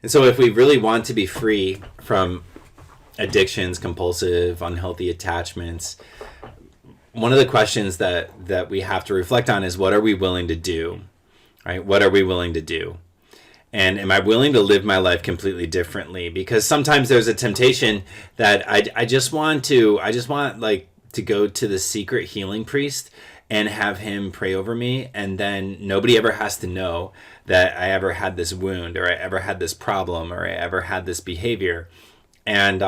And so if we really want to be free from addictions, compulsive, unhealthy attachments, one of the questions that we have to reflect on is, what are we willing to do? Right? What are we willing to do? And am I willing to live my life completely differently? Because sometimes there's a temptation that I just want like to go to the secret healing priest and have him pray over me, and then nobody ever has to know that I ever had this wound, or I ever had this problem, or I ever had this behavior. And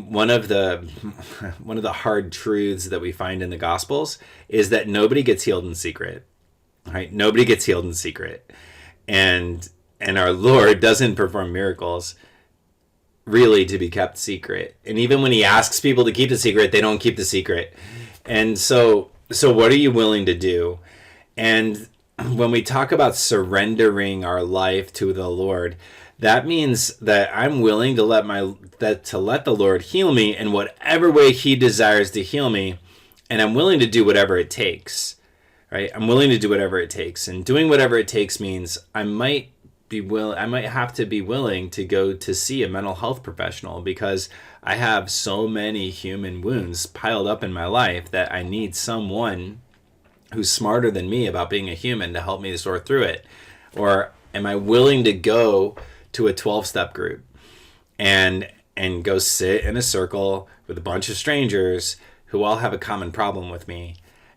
one of the hard truths that we find in the Gospels is that nobody gets healed in secret. Right? Nobody gets healed in secret. And our Lord doesn't perform miracles really to be kept secret. And even when he asks people to keep the secret, they don't keep the secret. And so what are you willing to do? And when we talk about surrendering our life to the Lord, that means that I'm willing to let the Lord heal me in whatever way he desires to heal me, and I'm willing to do whatever it takes. Right? I'm willing to do whatever it takes. And doing whatever it takes means I might have to be willing to go to see a mental health professional, because I have so many human wounds piled up in my life that I need someone who's smarter than me about being a human to help me to sort through it. Or am I willing to go to a 12-step group and go sit in a circle with a bunch of strangers who all have a common problem with me,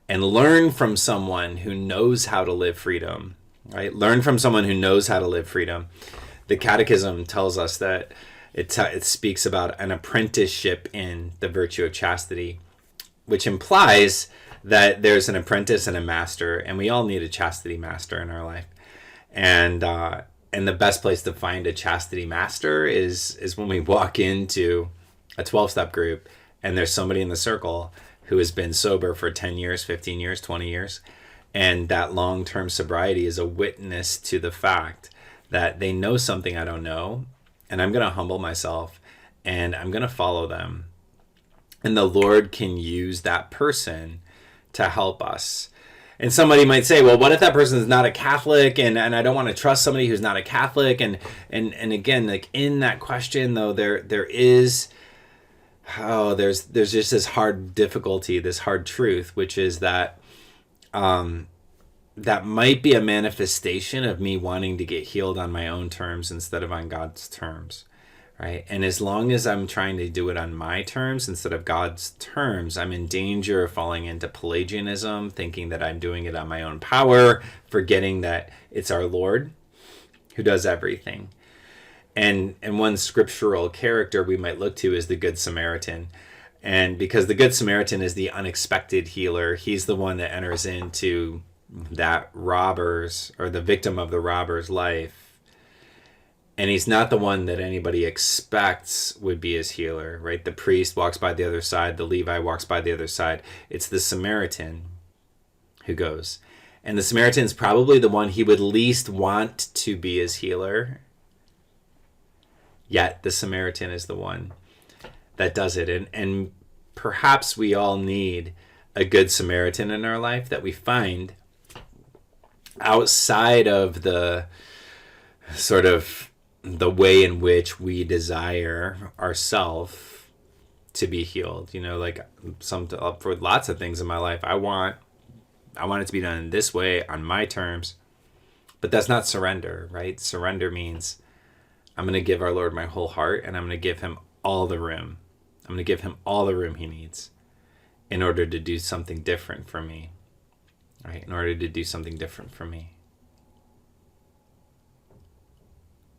and learn from someone who knows how to live freedom, right? Learn from someone who knows how to live freedom. The Catechism tells us that it speaks about an apprenticeship in the virtue of chastity, which implies that there's an apprentice and a master, and we all need a chastity master in our life. And the best place to find a chastity master is when we walk into a 12-step group and there's somebody in the circle who has been sober for 10 years, 15 years, 20 years. And that long-term sobriety is a witness to the fact that they know something I don't know, and I'm going to humble myself and I'm going to follow them. And the Lord can use that person to help us. And somebody might say, well, what if that person is not a Catholic, and I don't want to trust somebody who's not a Catholic? And again, like in that question, though, there's just this hard difficulty, this hard truth, which is that that might be a manifestation of me wanting to get healed on my own terms instead of on God's terms, right? And as long as I'm trying to do it on my terms instead of God's terms, I'm in danger of falling into Pelagianism, thinking that I'm doing it on my own power, forgetting that it's our Lord who does everything. And one scriptural character we might look to is the Good Samaritan. And because the Good Samaritan is the unexpected healer, he's the one that enters into that robber's, or the victim of the robber's, life. And he's not the one that anybody expects would be his healer, right? The priest walks by the other side, the Levi walks by the other side. It's the Samaritan who goes. And the Samaritan's probably the one he would least want to be his healer. Yet the Samaritan is the one that does it. And perhaps we all need a good Samaritan in our life that we find outside of the sort of the way in which we desire ourselves to be healed. You know, like for lots of things in my life, I want it to be done this way on my terms. But that's not surrender, right? Surrender means I'm going to give our Lord my whole heart, and I'm going to give him all the room. I'm going to give him all the room he needs in order to do something different for me, right? In order to do something different for me.